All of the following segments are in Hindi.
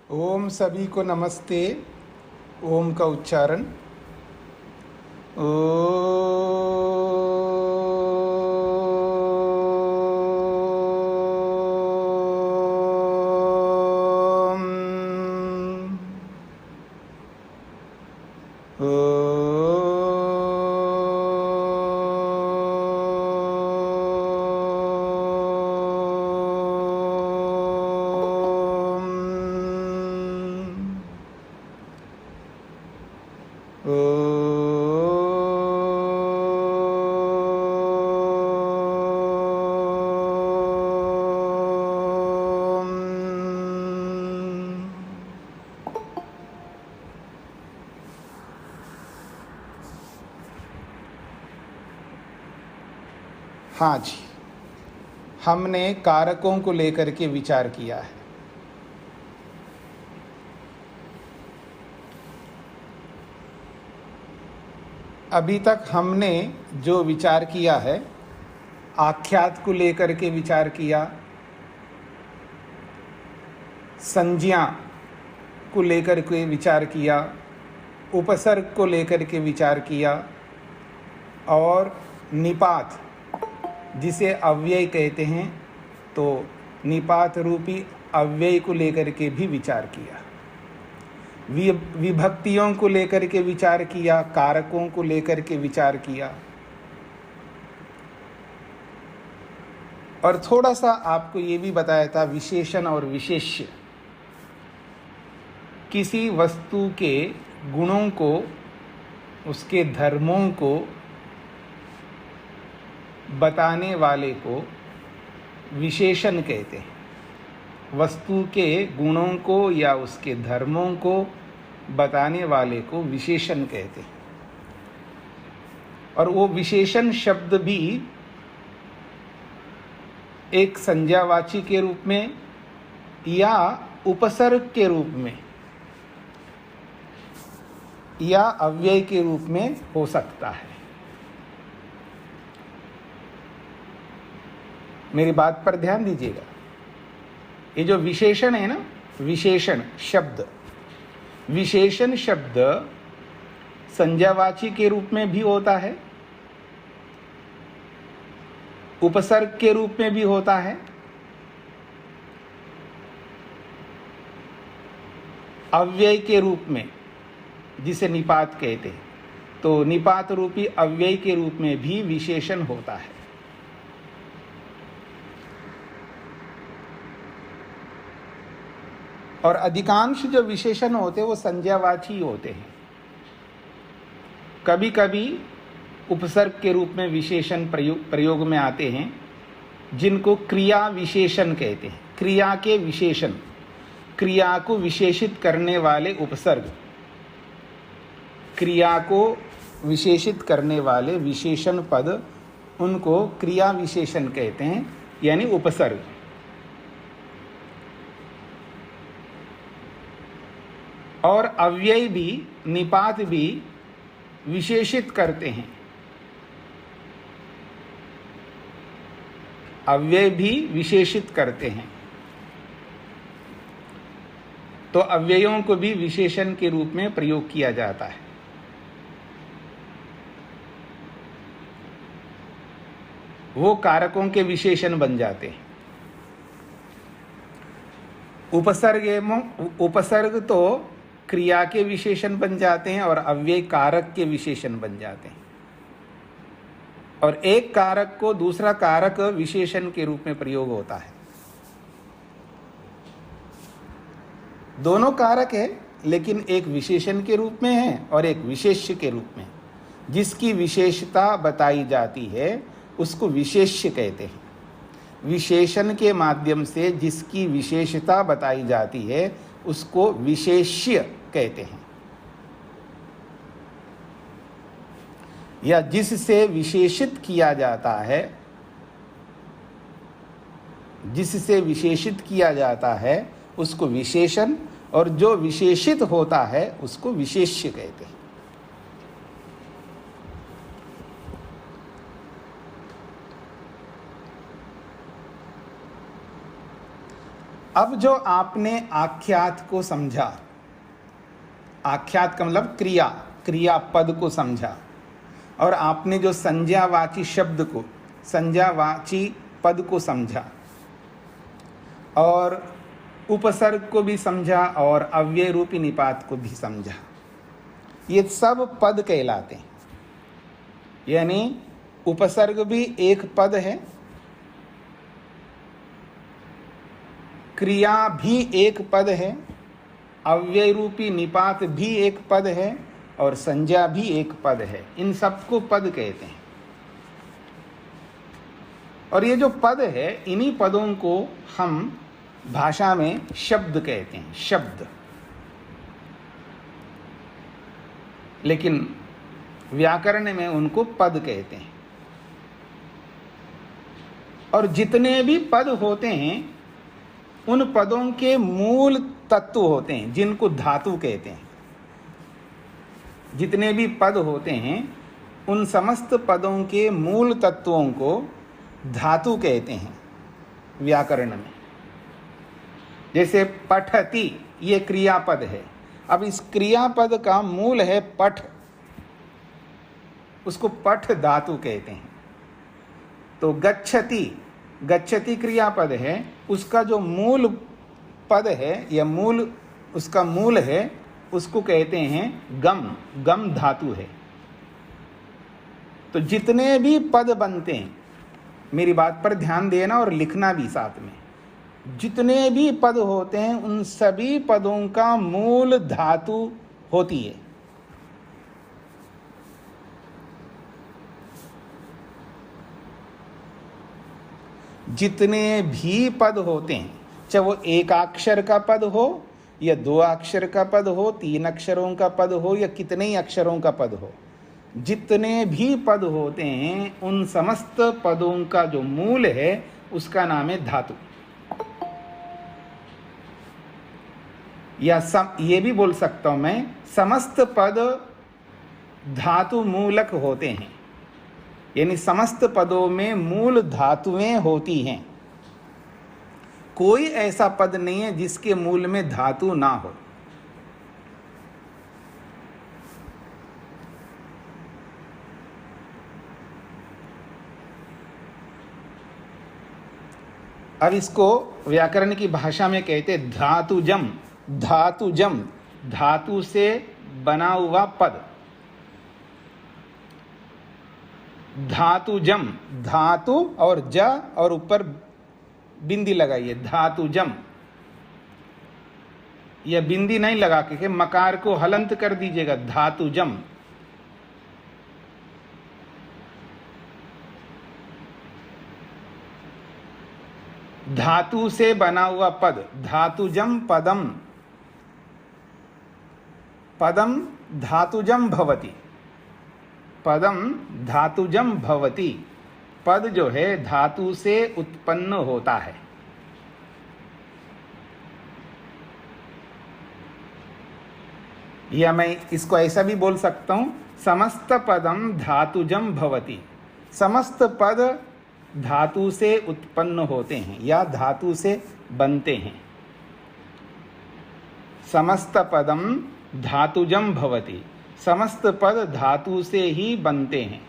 ओम सभी को नमस्ते। ओम का उच्चारण ओम। हाँ जी, हमने कारकों को लेकर के विचार किया है। अभी तक हमने जो विचार किया है, आख्यात को लेकर के विचार किया, संज्ञा को लेकर के विचार किया, उपसर्ग को लेकर के विचार किया और निपात जिसे अव्यय कहते हैं, तो निपात रूपी अव्यय को लेकर के भी विचार किया। विभक्तियों को लेकर के विचार किया, कारकों को लेकर के विचार किया और थोड़ा सा आपको ये भी बताया था विशेषण और विशेष्य। किसी वस्तु के गुणों को, उसके धर्मों को बताने वाले को विशेषण कहते हैं। वस्तु के गुणों को या उसके धर्मों को बताने वाले को विशेषण कहते हैं। और वो विशेषण शब्द भी एक संज्ञावाची के रूप में या उपसर्ग के रूप में या अव्यय के रूप में हो सकता है। मेरी बात पर ध्यान दीजिएगा। ये जो विशेषण है ना, विशेषण शब्द, विशेषण शब्द संज्ञावाची के रूप में भी होता है, उपसर्ग के रूप में भी होता है, अव्यय के रूप में जिसे निपात कहते हैं, तो निपात रूपी अव्यय के रूप में भी विशेषण होता है। और अधिकांश जो विशेषण होते हैं वो संज्ञावाची होते हैं। कभी कभी उपसर्ग के रूप में विशेषण प्रयोग में आते हैं, जिनको क्रिया विशेषण कहते हैं। क्रिया के विशेषण, क्रिया को विशेषित करने वाले उपसर्ग, क्रिया को विशेषित करने वाले विशेषण पद, उनको क्रिया विशेषण कहते हैं, यानी उपसर्ग। और अव्यय भी, निपात भी विशेषित करते हैं। अव्यय भी विशेषित करते हैं, तो अव्ययों को भी विशेषण के रूप में प्रयोग किया जाता है। वो कारकों के विशेषण बन जाते हैं। उपसर्ग तो क्रिया के विशेषण बन जाते हैं और अव्यय कारक के विशेषण बन जाते हैं। और एक कारक को दूसरा कारक विशेषण के रूप में प्रयोग होता है। दोनों कारक है, लेकिन एक विशेषण के रूप में है और एक विशेष्य के रूप में। जिसकी विशेषता बताई जाती है उसको विशेष्य कहते हैं। विशेषण के माध्यम से जिसकी विशेषता बताई जाती है उसको विशेष्य कहते हैं। या जिससे विशेषित किया जाता है, जिससे विशेषित किया जाता है उसको विशेषण, और जो विशेषित होता है उसको विशेष्य कहते हैं। अब जो आपने आख्यात को समझा, आख्यात का मतलब क्रिया, क्रियापद को समझा, और आपने जो संज्ञावाची शब्द को, संज्ञावाची पद को समझा, और उपसर्ग को भी समझा, और अव्यय रूपी निपात को भी समझा, ये सब पद कहलाते हैं। यानी उपसर्ग भी एक पद है, क्रिया भी एक पद है, अव्यय रूपी निपात भी एक पद है, और संज्ञा भी एक पद है। इन सबको पद कहते हैं। और ये जो पद है, इन्हीं पदों को हम भाषा में शब्द कहते हैं, शब्द। लेकिन व्याकरण में उनको पद कहते हैं। और जितने भी पद होते हैं, उन पदों के मूल तत्व होते हैं, जिनको धातु कहते हैं। जितने भी पद होते हैं, उन समस्त पदों के मूल तत्वों को धातु कहते हैं व्याकरण में। जैसे पठति, ये क्रियापद है। अब इस क्रियापद का मूल है पठ, उसको पठ धातु कहते हैं। तो गच्छति, गच्छति क्रियापद है, उसका जो मूल पद है या मूल, उसका मूल है, उसको कहते हैं गम, गम धातु है। तो जितने भी पद बनते हैं, मेरी बात पर ध्यान देना और लिखना भी साथ में, जितने भी पद होते हैं उन सभी पदों का मूल धातु होती है। जितने भी पद होते हैं, चाहे वो एक अक्षर का पद हो या दो अक्षर का पद हो, तीन अक्षरों का पद हो या कितने ही अक्षरों का पद हो, जितने भी पद होते हैं उन समस्त पदों का जो मूल है उसका नाम है धातु। या ये भी बोल सकता हूं मैं, समस्त पद धातु मूलक होते हैं। यानी समस्त पदों में मूल धातुएं होती हैं। कोई ऐसा पद नहीं है जिसके मूल में धातु ना हो। अब इसको व्याकरण की भाषा में कहते धातुजम। धातुजम, धातु से बना हुआ पद। धातुजम, धातु और ज और ऊपर बिंदी लगाइए, धातुजम। यह बिंदी नहीं लगा के मकार को हलंत कर दीजिएगा, धातुजम। धातु से बना हुआ पद, धातुजम पदम। पदम धातुजम भवति, पदम धातुजम भवति। पद जो है धातु से उत्पन्न होता है। या मैं इसको ऐसा भी बोल सकता हूं, समस्त पदम धातुजम भवति। समस्त पद धातु से उत्पन्न होते हैं या धातु से बनते हैं। समस्त पदम धातुजम भवति, समस्त पद धातु से ही बनते हैं।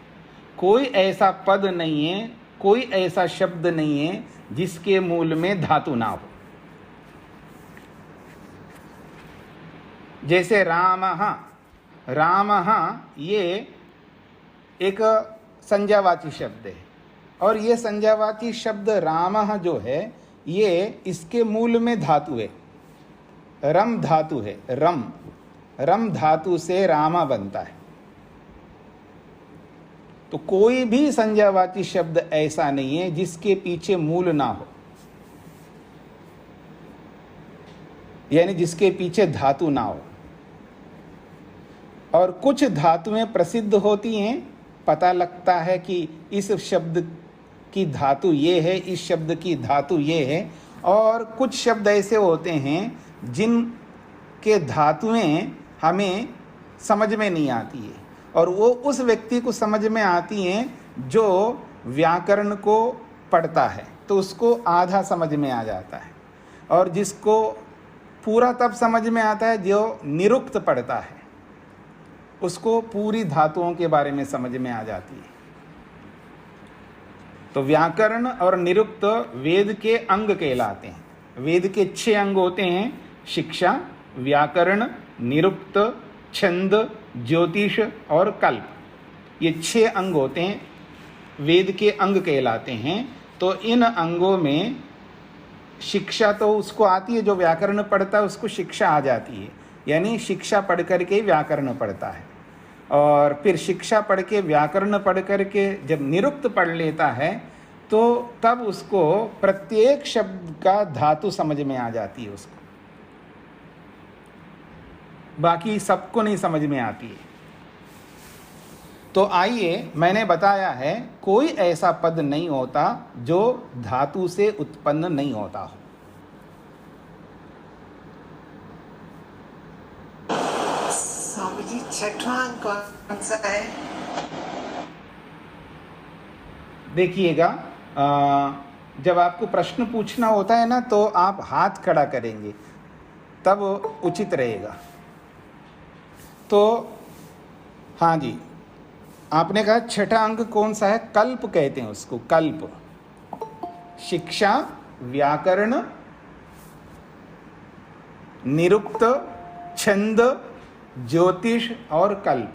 कोई ऐसा पद नहीं है, कोई ऐसा शब्द नहीं है जिसके मूल में धातु ना हो। जैसे रामः, रामः ये एक संज्ञावाची शब्द है, और ये संज्ञावाची शब्द रामः जो है, ये इसके मूल में धातु है, रम धातु है। रम, रम धातु से रामा बनता है। तो कोई भी संज्ञावाची शब्द ऐसा नहीं है जिसके पीछे मूल ना हो, यानी जिसके पीछे धातु ना हो। और कुछ धातुएं प्रसिद्ध होती हैं, पता लगता है कि इस शब्द की धातु ये है, इस शब्द की धातु ये है। और कुछ शब्द ऐसे होते हैं जिनके धातुएं हमें समझ में नहीं आती है, और वो उस व्यक्ति को समझ में आती हैं जो व्याकरण को पढ़ता है, तो उसको आधा समझ में आ जाता है। और जिसको पूरा तब समझ में आता है जो निरुक्त पढ़ता है, उसको पूरी धातुओं के बारे में समझ में आ जाती है। तो व्याकरण और निरुक्त वेद के अंग कहलाते हैं। वेद के 6 अंग होते हैं: शिक्षा, व्याकरण, निरुक्त, छंद, ज्योतिष और कल्प। ये 6 अंग होते हैं, वेद के अंग कहलाते हैं। तो इन अंगों में शिक्षा तो उसको आती है, जो व्याकरण पढ़ता है उसको शिक्षा आ जाती है, यानी शिक्षा पढ़ करके व्याकरण पढ़ता है। और फिर शिक्षा पढ़ के व्याकरण पढ़ करके जब निरुक्त पढ़ लेता है तो तब उसको प्रत्येक शब्द का धातु समझ में आ जाती है उसको, बाकी सबको नहीं समझ में आती है। तो आइए, मैंने बताया है कोई ऐसा पद नहीं होता जो धातु से उत्पन्न नहीं होता हो। स्वामी जी, छठवां अंक कौन सा है? देखिएगा, जब आपको प्रश्न पूछना होता है ना, तो आप हाथ खड़ा करेंगे, तब उचित रहेगा। तो हाँ जी, आपने कहा छठा अंक कौन सा है? कल्प कहते हैं उसको, कल्प। शिक्षा, व्याकरण, निरुक्त, छंद, ज्योतिष और कल्प।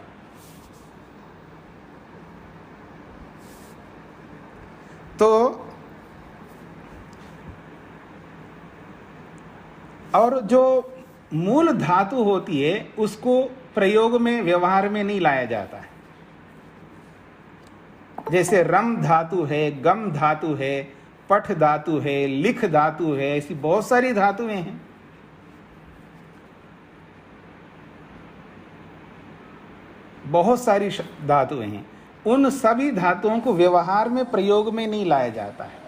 तो और जो मूल धातु होती है उसको प्रयोग में, व्यवहार में नहीं लाया जाता है। जैसे रम धातु है, गम धातु है, पठ धातु है, लिख धातु है, ऐसी बहुत सारी धातुएं हैं। बहुत सारी धातुएं हैं। उन सभी धातुओं को व्यवहार में, प्रयोग में नहीं लाया जाता है,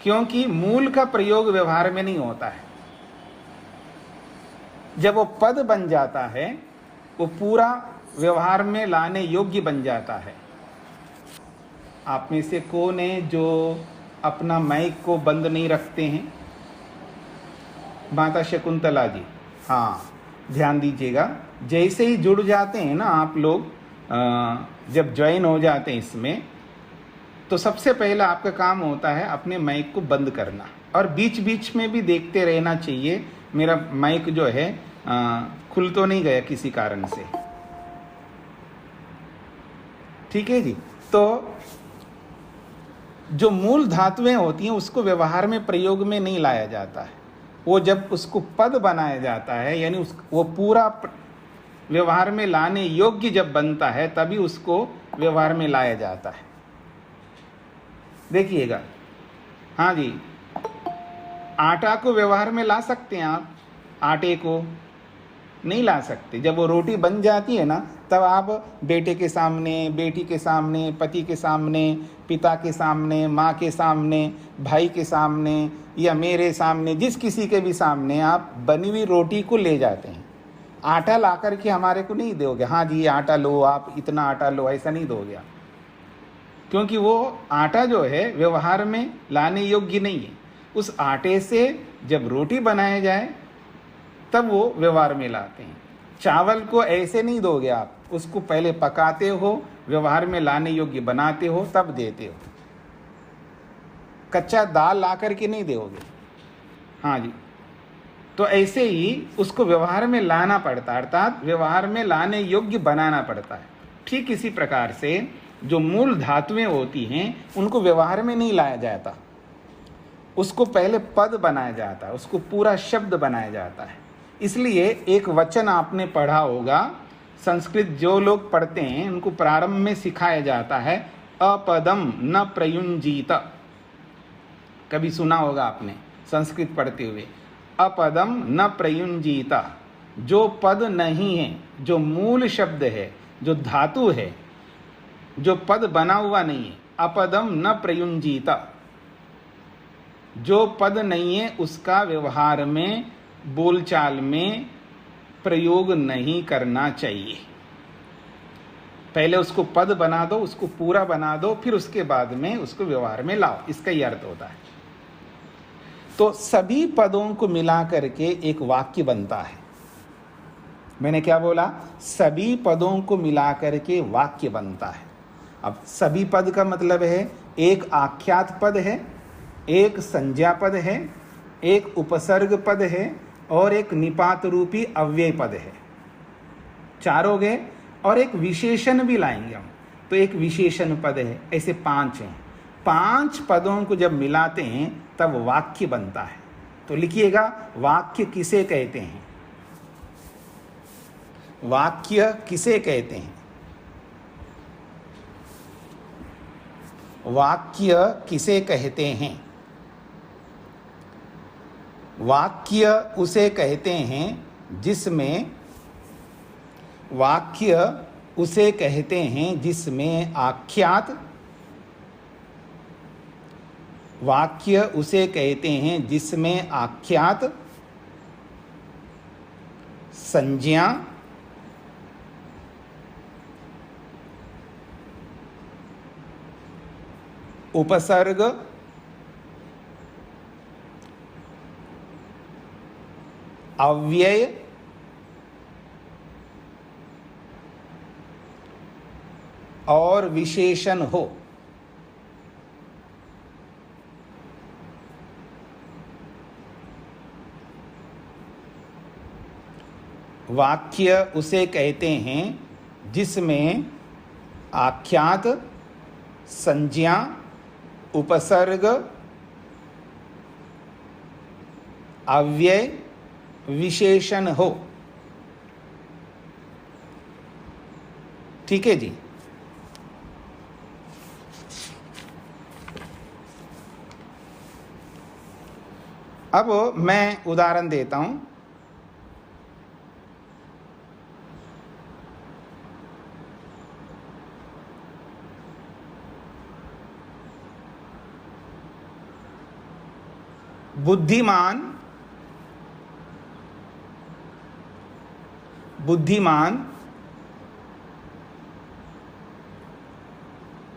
क्योंकि मूल का प्रयोग व्यवहार में नहीं होता है। जब वो पद बन जाता है, वो पूरा व्यवहार में लाने योग्य बन जाता है। आप में से कौन है जो अपना माइक को बंद नहीं रखते हैं? माता शकुंतला जी, हाँ, ध्यान दीजिएगा। जैसे ही जुड़ जाते हैं ना आप लोग, जब ज्वाइन हो जाते हैं इसमें, तो सबसे पहला आपका काम होता है अपने माइक को बंद करना, और बीच बीच में भी देखते रहना चाहिए मेरा माइक जो है खुल तो नहीं गया किसी कारण से। ठीक है जी। तो जो मूल धातुएं होती हैं उसको व्यवहार में, प्रयोग में नहीं लाया जाता है। वो जब उसको पद बनाया जाता है, यानी वो पूरा व्यवहार में लाने योग्य जब बनता है, तभी उसको व्यवहार में लाया जाता है। देखिएगा, हाँ जी, आटा को व्यवहार में ला सकते हैं आप, आटे को नहीं ला सकते। जब वो रोटी बन जाती है ना, तब आप बेटे के सामने, बेटी के सामने, पति के सामने, पिता के सामने, माँ के सामने, भाई के सामने या मेरे सामने, जिस किसी के भी सामने आप बनी हुई रोटी को ले जाते हैं। आटा ला करके हमारे को नहीं दोगे, हाँ जी ये आटा लो, आप इतना आटा लो, ऐसा नहीं दोगे आप, क्योंकि वो आटा जो है व्यवहार में लाने योग्य नहीं है। उस आटे से जब रोटी बनाया जाए तब वो व्यवहार में लाते हैं। चावल को ऐसे नहीं दोगे आप, उसको पहले पकाते हो, व्यवहार में लाने योग्य बनाते हो, तब देते हो। कच्चा दाल ला करके नहीं दोगे, हाँ जी। तो ऐसे ही उसको व्यवहार में लाना पड़ता है, अर्थात व्यवहार में लाने योग्य बनाना पड़ता है। ठीक इसी प्रकार से जो मूल धातुएं होती हैं उनको व्यवहार में नहीं लाया जाता, उसको पहले पद बनाया जाता है, उसको पूरा शब्द बनाया जाता है। इसलिए एक वचन आपने पढ़ा होगा, संस्कृत जो लोग पढ़ते हैं उनको प्रारंभ में सिखाया जाता है अपदम न प्रयुंजीत। कभी सुना होगा आपने संस्कृत पढ़ते हुए, अपदम न प्रयुंजीत। जो पद नहीं है, जो मूल शब्द है, जो धातु है, जो पद बना हुआ नहीं है, अपदम न प्रयुंजीत। जो पद नहीं है उसका व्यवहार में, बोलचाल में प्रयोग नहीं करना चाहिए। पहले उसको पद बना दो, उसको पूरा बना दो, फिर उसके बाद में उसको व्यवहार में लाओ, इसका ही अर्थ होता है। तो सभी पदों को मिला करके एक वाक्य बनता है। मैंने क्या बोला? सभी पदों को मिला करके वाक्य बनता है। अब सभी पद का मतलब है एक आख्यात पद है, एक संज्ञा पद है, एक उपसर्ग पद है और एक निपात रूपी अव्यय पद है। चारों गए और एक विशेषण भी लाएंगे हम, तो एक विशेषण पद है। ऐसे 5 हैं। 5 पदों को जब मिलाते हैं तब वाक्य बनता है। तो लिखिएगा, वाक्य किसे कहते हैं? वाक्य किसे कहते हैं? वाक्य किसे कहते हैं? वाक्य उसे कहते हैं जिसमें वाक्य उसे कहते हैं जिसमें आख्यात, वाक्य उसे कहते हैं जिसमें आख्यात, संज्ञा, उपसर्ग, अव्यय, और विशेषण हो। वाक्य उसे कहते हैं जिसमें आख्यात, संज्ञा, उपसर्ग, अव्यय, विशेषण हो। ठीक है जी। अब मैं उदाहरण देता हूं। बुद्धिमान, बुद्धिमान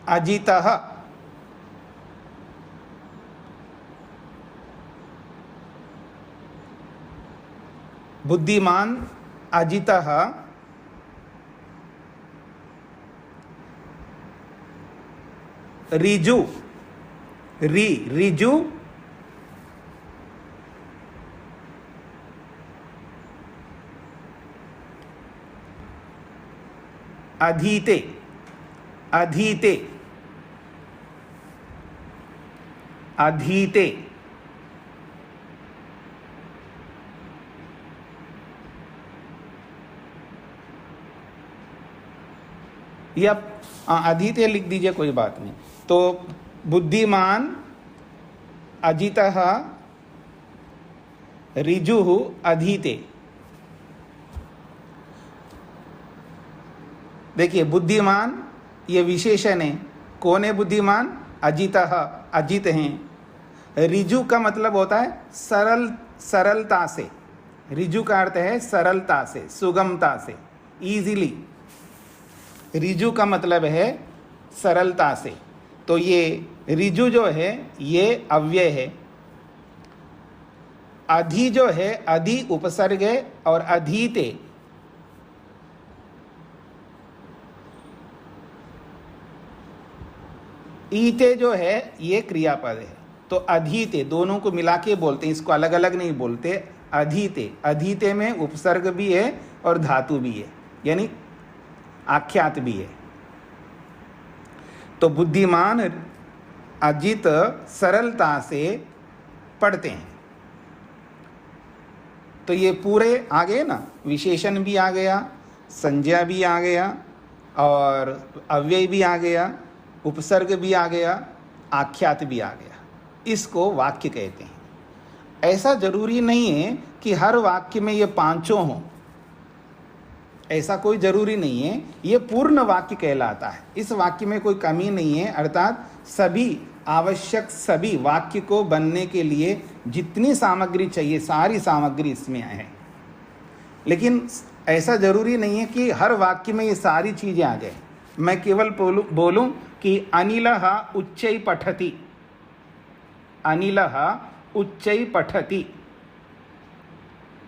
अजितः, बुद्धिमान अजितः ऋजु, ऋजु अधीते, अधीते, अधीते, या अधीते लिख दीजिए, कोई बात नहीं। तो बुद्धिमान अजितः ऋजुः अधीते। देखिए, बुद्धिमान ये विशेषण है। कौन है बुद्धिमान? अजितः, अजित हैं। ऋजु का मतलब होता है सरल, सरलता से। ऋजु का अर्थ है सरलता से, सुगमता से, इजीली। ऋजु का मतलब है सरलता से। तो ये ऋजु जो है ये अव्यय है। अधि जो है, अधि उपसर्ग है, और अधीते ईते जो है ये क्रियापद है। तो अधीते दोनों को मिला के बोलते हैं, इसको अलग अलग नहीं बोलते। अधीते, अधीते में उपसर्ग भी है और धातु भी है, यानी आख्यात भी है। तो बुद्धिमान अजित सरलता से पढ़ते हैं। तो ये पूरे आ गए ना, विशेषण भी आ गया, संज्ञा भी आ गया, और अव्यय भी आ गया, उपसर्ग भी आ गया, आख्यात भी आ गया। इसको वाक्य कहते हैं। ऐसा जरूरी नहीं है कि हर वाक्य में ये पांचों हों, ऐसा कोई जरूरी नहीं है। ये पूर्ण वाक्य कहलाता है। इस वाक्य में कोई कमी नहीं है, अर्थात सभी आवश्यक, सभी वाक्य को बनने के लिए जितनी सामग्री चाहिए सारी सामग्री इसमें है। लेकिन ऐसा जरूरी नहीं है कि हर वाक्य में ये सारी चीजें आ जाए। मैं केवल बोलूं कि अनिलः उच्चै पठति, अनिलः उच्चै पठति।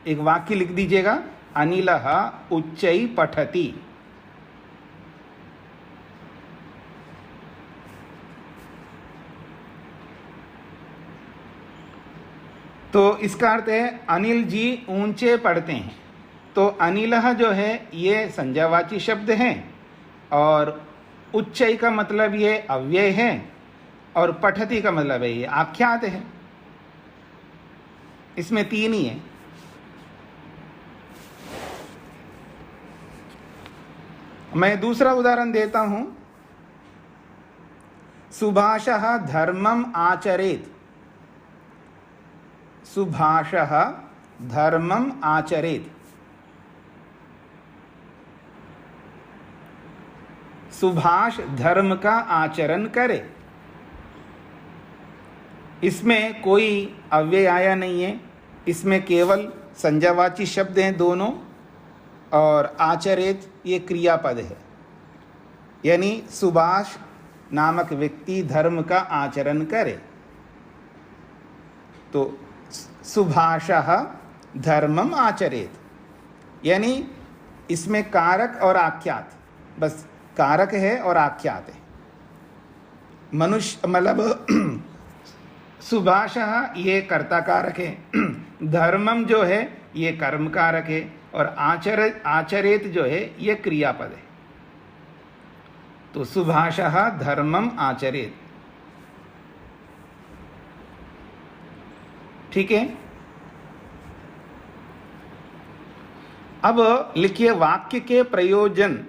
एक वाक्य लिख दीजिएगा, अनिलः उच्चै पठति। तो इसका अर्थ है अनिल जी ऊंचे पढ़ते हैं। तो अनिलः जो है ये संज्ञावाची शब्द है, और उच्चै का मतलब ये अव्यय है, और पठति का मतलब है ये आख्यात है। इसमें तीन ही है। मैं दूसरा उदाहरण देता हूं। सुभाषः धर्मम आचरेत्। सुभाषः धर्मम आचरेत्। सुभाष धर्म का आचरण करे। इसमें कोई अव्यय आया नहीं है, इसमें केवल संज्ञावाची शब्द हैं दोनों, और आचरेत ये क्रियापद है। यानी सुभाष नामक व्यक्ति धर्म का आचरण करे। तो सुभाषः धर्मम आचरेत, यानी इसमें कारक और आख्यात, बस कारक है और आख्यात है। मनुष्य मतलब सुभाषः ये कर्ता कारक है, धर्मम जो है ये कर्म कारक है, और आचरेत जो है ये क्रियापद है। तो सुभाषः धर्मम आचरेत। ठीक है। अब लिखिए वाक्य के प्रयोजन।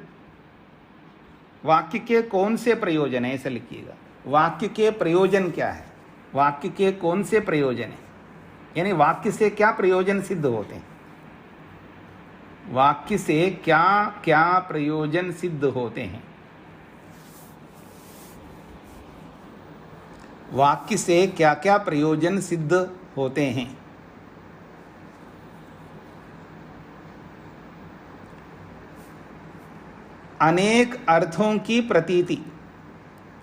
वाक्य के कौन से प्रयोजन है, ऐसा लिखिएगा। वाक्य के प्रयोजन क्या है, वाक्य के कौन से प्रयोजन है, यानी वाक्य से क्या प्रयोजन सिद्ध होते हैं। वाक्य से क्या क्या प्रयोजन सिद्ध होते हैं। वाक्य से क्या क्या प्रयोजन सिद्ध होते हैं। अनेक अर्थों की प्रतीति।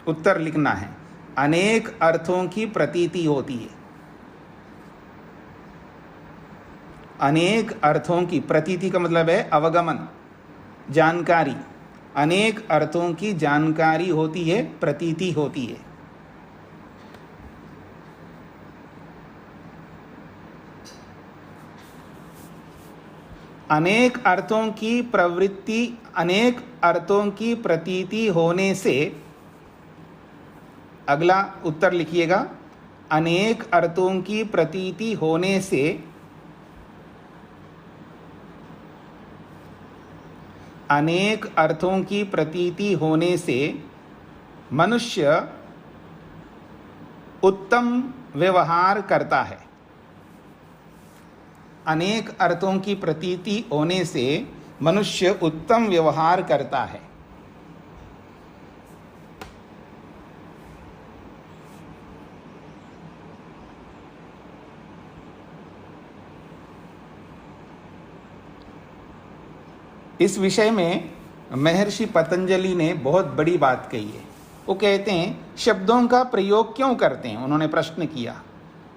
उत्तर लिखना है। अनेक अर्थों की प्रतीति होती है। अनेक अर्थों की प्रतीति का मतलब है अवगमन, जानकारी। अनेक अर्थों की जानकारी होती है, प्रतीति होती है। अनेक अर्थों की प्रवृत्ति, अनेक अर्थों की प्रतीति होने से, अगला उत्तर लिखिएगा, अनेक अर्थों की प्रतीति होने से अनेक अर्थों की प्रतीति होने से मनुष्य उत्तम व्यवहार करता है। अनेक अर्थों की प्रतीति होने से मनुष्य उत्तम व्यवहार करता है। इस विषय में महर्षि पतंजलि ने बहुत बड़ी बात कही है। वो कहते हैं शब्दों का प्रयोग क्यों करते हैं। उन्होंने प्रश्न किया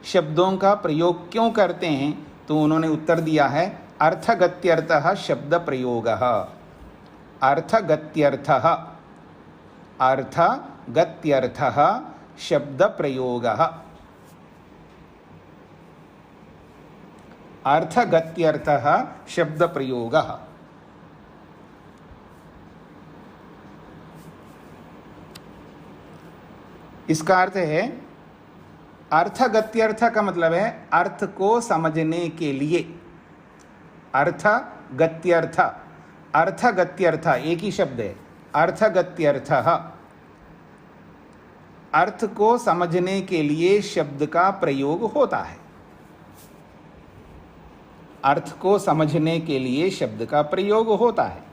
शब्दों का प्रयोग क्यों करते हैं, तो उन्होंने उत्तर दिया है अर्थगत्यर्थः शब्द प्रयोगः। अर्थगत्यर्थः, अर्थगत्यर्थः शब्द प्रयोगः। अर्थगत्यर्थः शब्द प्रयोगः। इसका अर्थ है, अर्थगत्यर्थ का मतलब है अर्थ को समझने के लिए। अर्थगत्यर्थ, अर्थगत्यर्थ एक ही शब्द है। अर्थगत्यर्थः, अर्थ को समझने के लिए शब्द का प्रयोग होता है। अर्थ को समझने के लिए शब्द का प्रयोग होता है।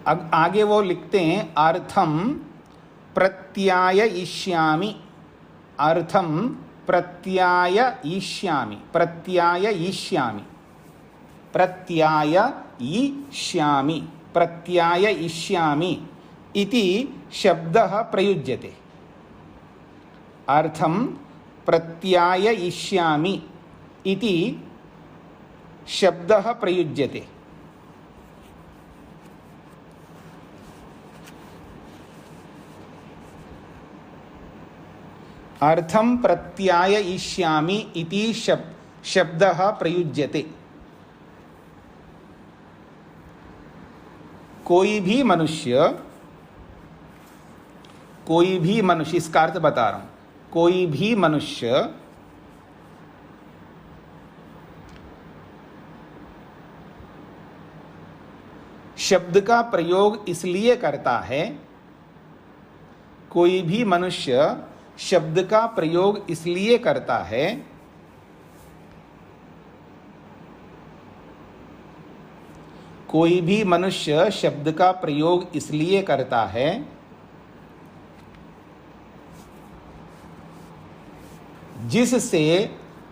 अब आगे वो लिखते हैं अर्थम प्रत्याययिष्यामि। अर्थम प्रत्याययिष्यामि, प्रत्याययिष्यामि, प्रत्याययिष्यामि। प्रत्याययिष्यामि, प्रत्याययिष्यामि इति शब्दः प्रयुज्यते। अर्थं प्रत्याययिष्यामि इति शब्दः प्रयुज्यते। अर्थं प्रत्याययिष्यामि इति शब्दः प्रयुज्यते। कोई भी मनुष्य, इसका अर्थ बता रहा हूं, कोई भी मनुष्य शब्द का प्रयोग इसलिए करता है, कोई भी मनुष्य शब्द का प्रयोग इसलिए करता है कोई भी मनुष्य शब्द का प्रयोग इसलिए करता है जिससे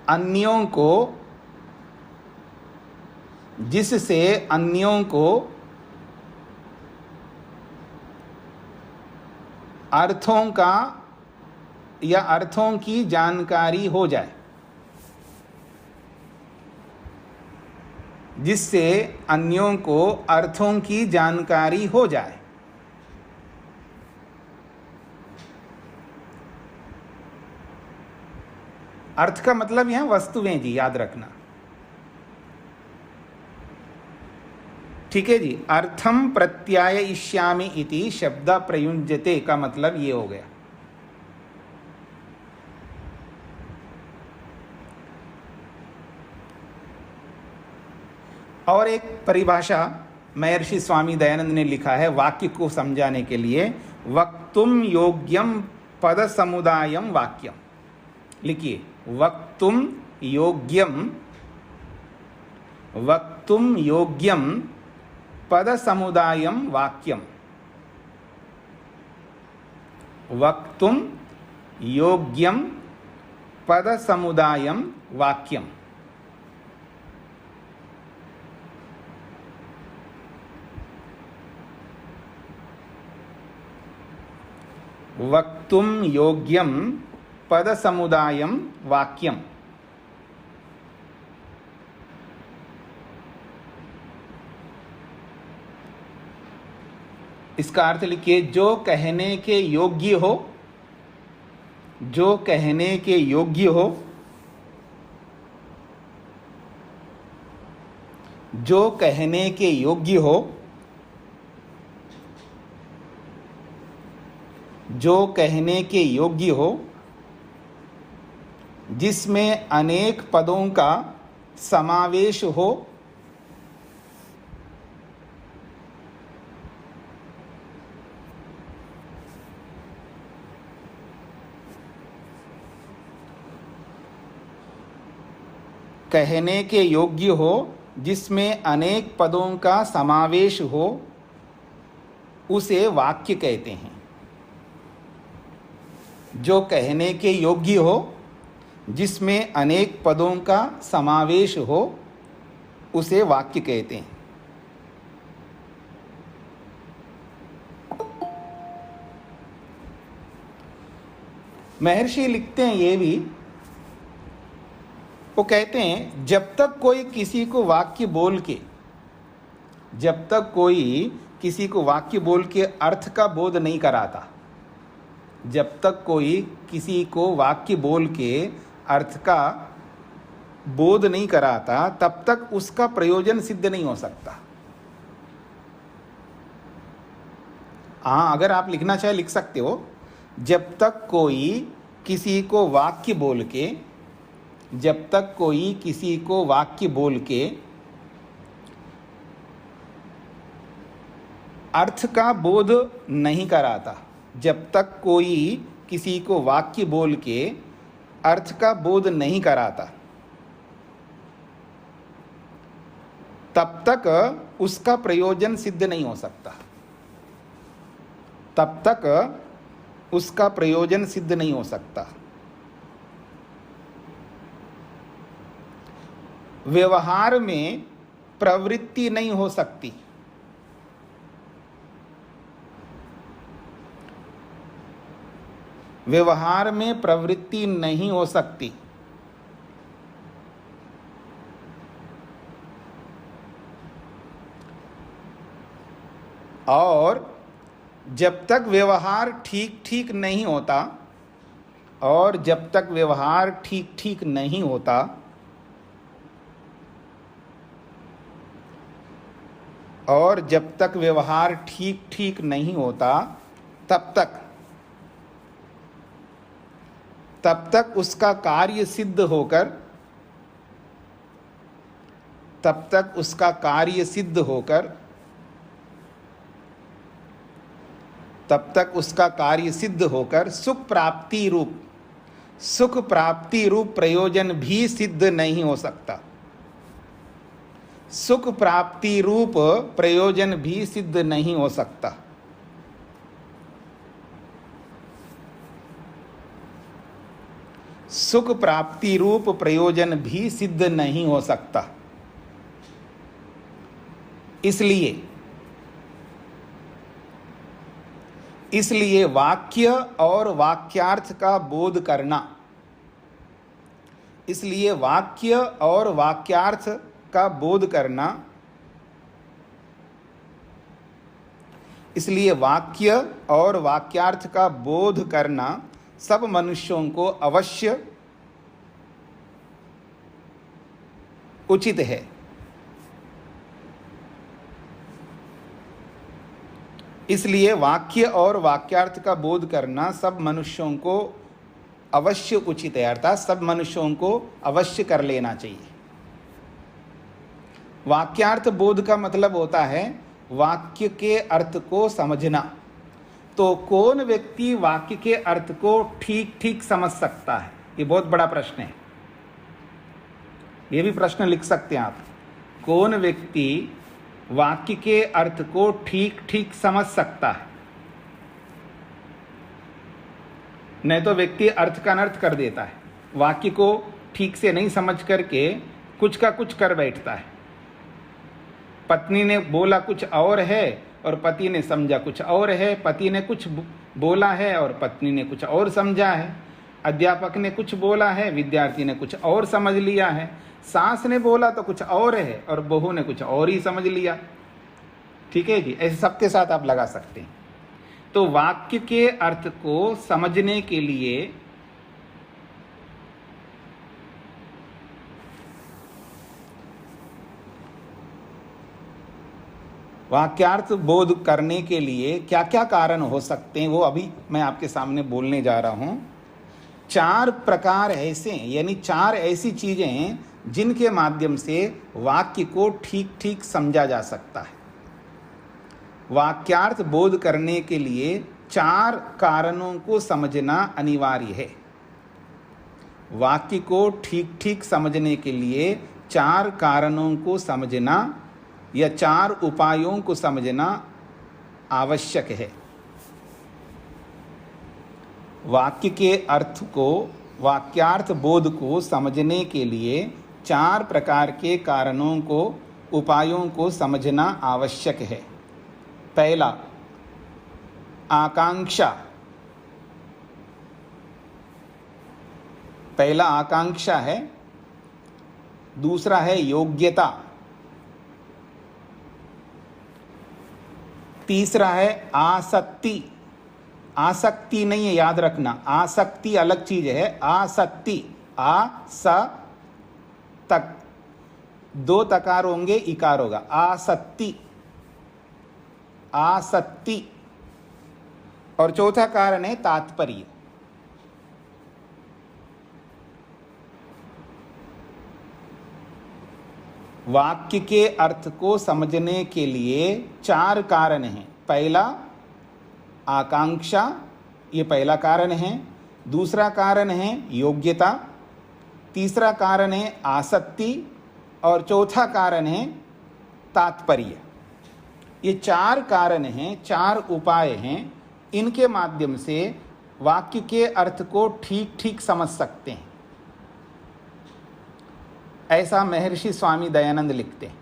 अन्यों को अर्थों का या अर्थों की जानकारी हो जाए, जिससे अन्यों को अर्थों की जानकारी हो जाए। अर्थ का मतलब यहां वस्तुएं जी, याद रखना। ठीक है जी। अर्थम प्रत्याययिष्यामि इति शब्द प्रयुज्यते का मतलब ये हो गया। और एक परिभाषा महर्षि स्वामी दयानंद ने लिखा है वाक्य को समझाने के लिए, वक्तुम योग्यम पद समुदायम वाक्यम। लिखिए, वक्तुम योग्यम पद समुदायम वाक्यम। वक्तुम योग्यम पद समुदायम वाक्यम। वक्तुम योग्यम पद समुदायम वाक्यम। इसका अर्थ लिखिए, जो कहने के योग्य हो, जो कहने के योग्य हो, जो कहने के योग्य हो, जो कहने के योग्य हो, जिसमें अनेक पदों का समावेश हो, कहने के योग्य हो, जिसमें अनेक पदों का समावेश हो, उसे वाक्य कहते हैं। जो कहने के योग्य हो, जिसमें अनेक पदों का समावेश हो, उसे वाक्य कहते हैं। महर्षि लिखते हैं ये भी, वो कहते हैं जब तक कोई किसी को वाक्य बोल के अर्थ का बोध नहीं कराता, जब तक कोई किसी को वाक्य बोल के अर्थ का बोध नहीं कराता, तब तक उसका प्रयोजन सिद्ध नहीं हो सकता। हाँ, अगर आप लिखना चाहे लिख सकते हो, जब तक कोई किसी को वाक्य बोल के, जब तक कोई किसी को वाक्य बोल के अर्थ का बोध नहीं कराता, जब तक कोई किसी को वाक्य बोल के अर्थ का बोध नहीं कराता, तब तक उसका प्रयोजन सिद्ध नहीं हो सकता, तब तक उसका प्रयोजन सिद्ध नहीं हो सकता। व्यवहार में प्रवृत्ति नहीं हो सकती। व्यवहार में प्रवृत्ति नहीं हो सकती। और जब तक व्यवहार ठीक ठीक नहीं होता, और जब तक व्यवहार ठीक ठीक नहीं होता, और जब तक व्यवहार ठीक ठीक नहीं होता, तब तक उसका कार्य सिद्ध होकर, तब तक उसका कार्य सिद्ध होकर, तब तक उसका कार्य सिद्ध होकर सुख प्राप्ति रूप प्रयोजन भी सिद्ध नहीं हो सकता। सुख प्राप्ति रूप प्रयोजन भी सिद्ध नहीं हो सकता। सुख प्राप्ति रूप प्रयोजन भी सिद्ध नहीं हो सकता। इसलिए वाक्य और वाक्यार्थ का बोध करना, इसलिए वाक्य और वाक्यार्थ का बोध करना, इसलिए वाक्य और वाक्यार्थ का बोध करना सब मनुष्यों को अवश्य उचित है। इसलिए वाक्य और वाक्यार्थ का बोध करना सब मनुष्यों को अवश्य उचित है, अर्थात सब मनुष्यों को अवश्य कर लेना चाहिए। वाक्यार्थ बोध का मतलब होता है वाक्य के अर्थ को समझना। तो कौन व्यक्ति वाक्य के अर्थ को ठीक ठीक समझ सकता है? ये बहुत बड़ा प्रश्न है। ये भी प्रश्न लिख सकते हैं आप। कौन व्यक्ति वाक्य के अर्थ को ठीक ठीक समझ सकता है? नहीं तो व्यक्ति अर्थ का अनर्थ कर देता है, वाक्य को ठीक से नहीं समझ करके कुछ का कुछ कर बैठता है। पत्नी ने बोला कुछ और है और पति ने समझा कुछ और है, पति ने कुछ बोला है और पत्नी ने कुछ और समझा है, अध्यापक ने कुछ बोला है, विद्यार्थी ने कुछ और समझ लिया है, सास ने बोला तो कुछ और है और बहू ने कुछ और ही समझ लिया। ठीक है जी, ऐसे सबके साथ आप लगा सकते हैं। तो वाक्य के अर्थ को समझने के लिए वाक्यार्थ बोध करने के लिए क्या क्या कारण हो सकते हैं, वो अभी मैं आपके सामने बोलने जा रहा हूं। 4 प्रकार ऐसे, यानी 4 ऐसी चीजें हैं जिनके माध्यम से वाक्य को ठीक ठीक समझा जा सकता है। वाक्यार्थ बोध करने के लिए 4 कारणों को समझना अनिवार्य है। वाक्य को ठीक ठीक समझने के लिए 4 कारणों को समझना या 4 उपायों को समझना आवश्यक है। वाक्य के अर्थ को, वाक्यार्थ बोध को समझने के लिए 4 प्रकार के कारणों को, उपायों को समझना आवश्यक है। पहला, आकांक्षा। पहला आकांक्षा है। दूसरा है योग्यता। तीसरा है आसक्ति। आसक्ति नहीं है, याद रखना, आसक्ति अलग चीज है। आसक्ति, तक 2 तकार होंगे, इकार होगा। आसक्ति, आसक्ति। और चौथा कारण है तात्पर्य। वाक्य के अर्थ को समझने के लिए 4 कारण हैं। पहला आकांक्षा, ये पहला कारण है। दूसरा कारण है योग्यता। तीसरा कारण है आसक्ति और चौथा कारण है तात्पर्य। ये 4 कारण हैं, 4 उपाय हैं। इनके माध्यम से वाक्य के अर्थ को ठीक ठीक समझ सकते हैं। ऐसा महर्षि स्वामी दयानंद लिखते हैं।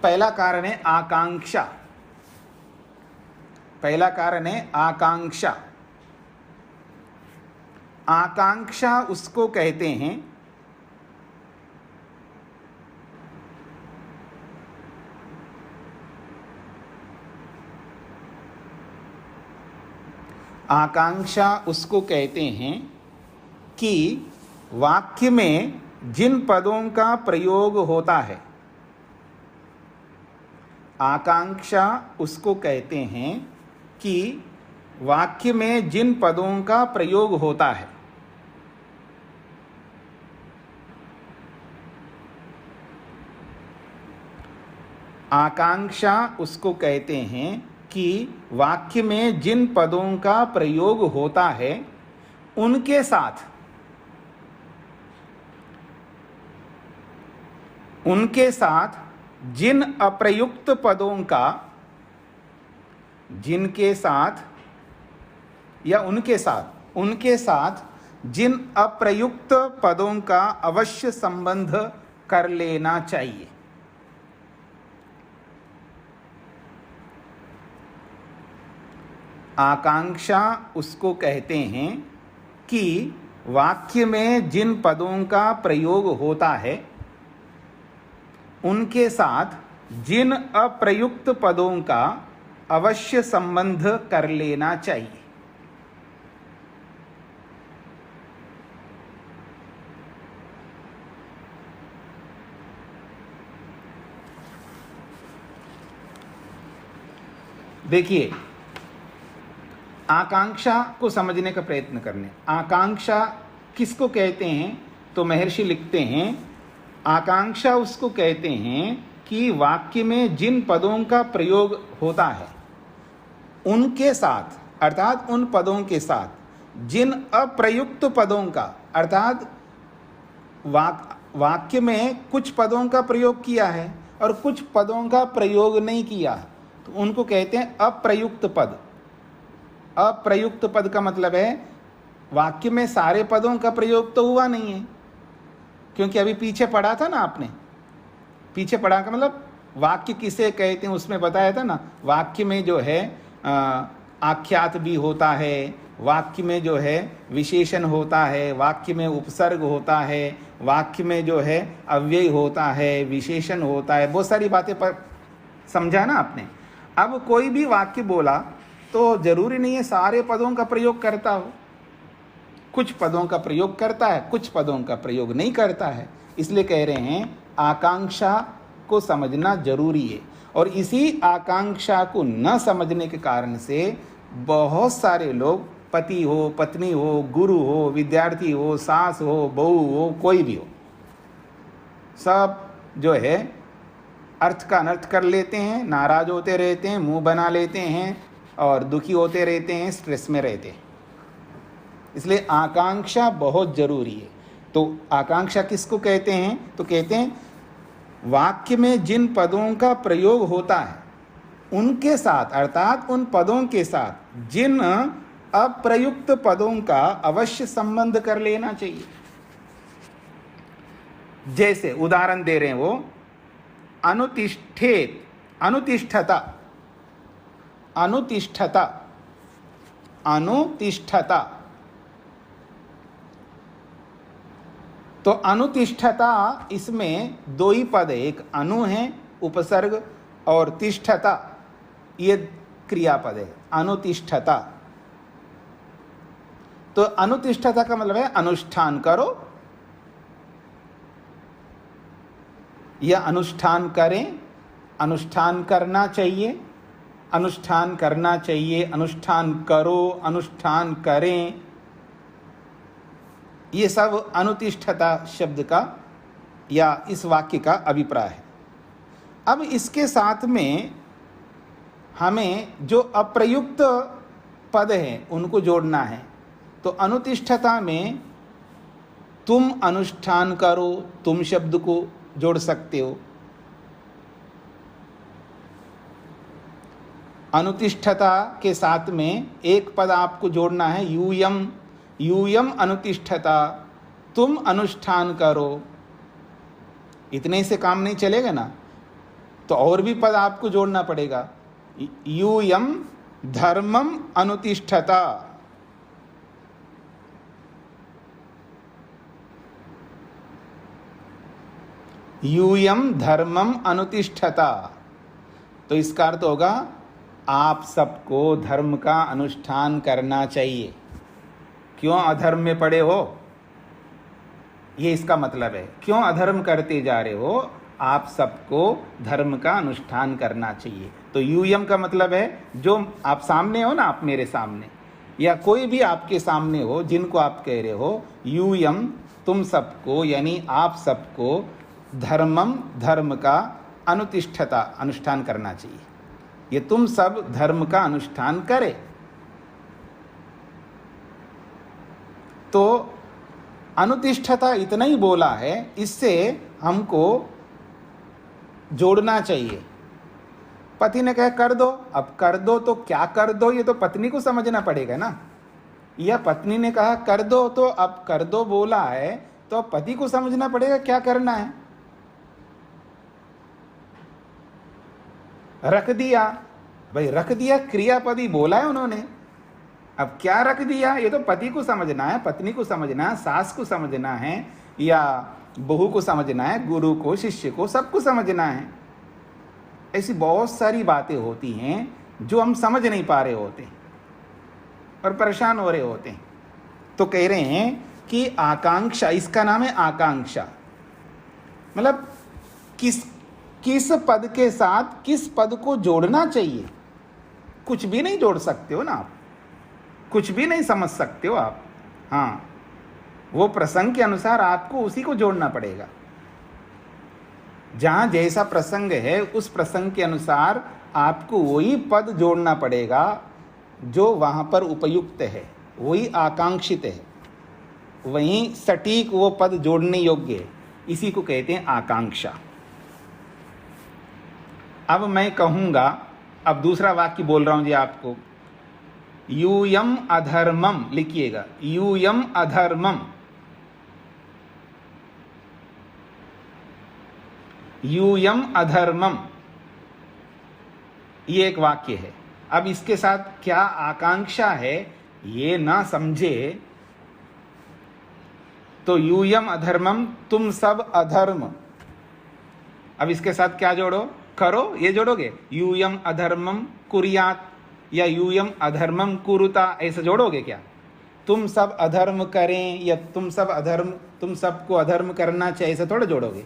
पहला कारण है आकांक्षा। पहला कारण है आकांक्षा। आकांक्षा उसको कहते हैं कि वाक्य में जिन पदों का प्रयोग होता है, आकांक्षा उसको कहते हैं कि वाक्य में जिन पदों का प्रयोग होता है, आकांक्षा उसको कहते हैं कि वाक्य में जिन पदों का प्रयोग होता है उनके साथ जिन अप्रयुक्त पदों का, जिनके साथ या उनके साथ जिन अप्रयुक्त पदों का अवश्य संबंध कर लेना चाहिए। आकांक्षा उसको कहते हैं कि वाक्य में जिन पदों का प्रयोग होता है उनके साथ जिन अप्रयुक्त पदों का अवश्य संबंध कर लेना चाहिए। देखिए, आकांक्षा को समझने का प्रयत्न करने। आकांक्षा किसको कहते हैं? तो महर्षि लिखते हैं, आकांक्षा उसको कहते हैं कि वाक्य में जिन पदों का प्रयोग होता है उनके साथ, अर्थात उन पदों के साथ जिन अप्रयुक्त पदों का, अर्थात वाक्य में कुछ पदों का प्रयोग किया है और कुछ पदों का प्रयोग नहीं किया, तो उनको कहते हैं अप्रयुक्त पद। अप्रयुक्त पद का मतलब है वाक्य में सारे पदों का प्रयोग तो हुआ नहीं है, क्योंकि अभी पीछे पढ़ा था ना आपने, पीछे पढ़ा का मतलब वाक्य किसे कहते हैं उसमें बताया था ना। वाक्य में जो है आख्यात भी होता है, वाक्य में जो है विशेषण होता है, वाक्य में उपसर्ग होता है, वाक्य में जो है अव्यय होता है, विशेषण होता है, बहुत सारी बातें पर समझा ना आपने। अब कोई भी वाक्य बोला तो जरूरी नहीं है सारे पदों का प्रयोग करता हो, कुछ पदों का प्रयोग करता है, कुछ पदों का प्रयोग नहीं करता है। इसलिए कह रहे हैं आकांक्षा को समझना जरूरी है। और इसी आकांक्षा को न समझने के कारण से बहुत सारे लोग, पति हो, पत्नी हो, गुरु हो, विद्यार्थी हो, सास हो, बहू हो, कोई भी हो, सब जो है अर्थ का अनर्थ कर लेते हैं, नाराज होते रहते हैं, मुंह बना लेते हैं और दुखी होते रहते हैं, स्ट्रेस में रहते हैं। इसलिए आकांक्षा बहुत जरूरी है। तो आकांक्षा किसको कहते हैं? तो कहते हैं वाक्य में जिन पदों का प्रयोग होता है उनके साथ, अर्थात उन पदों के साथ जिन अप्रयुक्त पदों का अवश्य संबंध कर लेना चाहिए। जैसे उदाहरण दे रहे हैं वो, अनुतिष्ठेत, अनुतिष्ठता, अनुतिष्ठता, अनुतिष्ठता। तो अनुतिष्ठता, इसमें दो ही पद है, एक अनु है उपसर्ग और तिष्ठता ये क्रियापद है, अनुतिष्ठता। तो अनुतिष्ठता का मतलब है अनुष्ठान करो या अनुष्ठान करें, अनुष्ठान करना चाहिए, अनुष्ठान करना चाहिए, अनुष्ठान करो, अनुष्ठान करें, ये सब अनुतिष्ठता शब्द का या इस वाक्य का अभिप्राय है। अब इसके साथ में हमें जो अप्रयुक्त पद हैं उनको जोड़ना है। तो अनुतिष्ठता में तुम अनुष्ठान करो, तुम शब्द को जोड़ सकते हो। अनुतिष्ठता के साथ में एक पद आपको जोड़ना है, यूयम, यूयम अनुतिष्ठता, तुम अनुष्ठान करो। इतने से काम नहीं चलेगा ना। तो और भी पद आपको जोड़ना पड़ेगा। यूयम धर्मम अनुतिष्ठता, यूयम धर्मम अनुतिष्ठता, तो इसका अर्थ होगा आप सबको धर्म का अनुष्ठान करना चाहिए। क्यों अधर्म में पड़े हो, ये इसका मतलब है। क्यों अधर्म करते जा रहे हो, आप सबको धर्म का अनुष्ठान करना चाहिए। तो यूयम का मतलब है जो आप सामने हो ना, आप मेरे सामने या कोई भी आपके सामने हो जिनको आप कह रहे हो, यूयम तुम सबको यानी आप सबको धर्मम धर्म का अनुतिष्ठता अनुष्ठान करना चाहिए। ये तुम सब धर्म का अनुष्ठान करें। तो अनुतिष्ठता इतना ही बोला है, इससे हमको जोड़ना चाहिए। पति ने कहा कर दो, अब कर दो तो क्या कर दो, ये तो पत्नी को समझना पड़ेगा ना। या पत्नी ने कहा कर दो, तो अब कर दो बोला है तो पति को समझना पड़ेगा क्या करना है। रख दिया, भाई रख दिया क्रियापद ही बोला है उन्होंने, अब क्या रख दिया ये तो पति को समझना है, पत्नी को समझना है, सास को समझना है, या बहू को समझना है, गुरु को, शिष्य को, सबको समझना है। ऐसी बहुत सारी बातें होती हैं जो हम समझ नहीं पा रहे होते और परेशान हो रहे होते हैं। तो कह रहे हैं कि आकांक्षा, इसका नाम है आकांक्षा, मतलब किस पद के साथ किस पद को जोड़ना चाहिए। कुछ भी नहीं जोड़ सकते हो ना आप, कुछ भी नहीं समझ सकते हो आप। हाँ, वो प्रसंग के अनुसार आपको उसी को जोड़ना पड़ेगा। जहां जैसा प्रसंग है उस प्रसंग के अनुसार आपको वही पद जोड़ना पड़ेगा जो वहां पर उपयुक्त है, वही आकांक्षित है, वही सटीक वो पद जोड़ने योग्य है। इसी को कहते हैं आकांक्षा। अब मैं कहूंगा, अब दूसरा वाक्य बोल रहा हूं जी आपको, यूयम अधर्मम लिखिएगा, यूयम अधर्मम, यूयम अधर्मम, ये एक वाक्य है। अब इसके साथ क्या आकांक्षा है ये ना समझे तो यूयम अधर्मम, तुम सब अधर्म। अब इसके साथ क्या जोड़ो, करो, ये जोड़ोगे, यूयम अधर्मम कुर्यात या यूयम अधर्मम कुरुता, ऐसा जोड़ोगे क्या? तुम सब अधर्म करें या तुम सबको अधर्म करना चाहिए, ऐसा थोड़ा जोड़ोगे।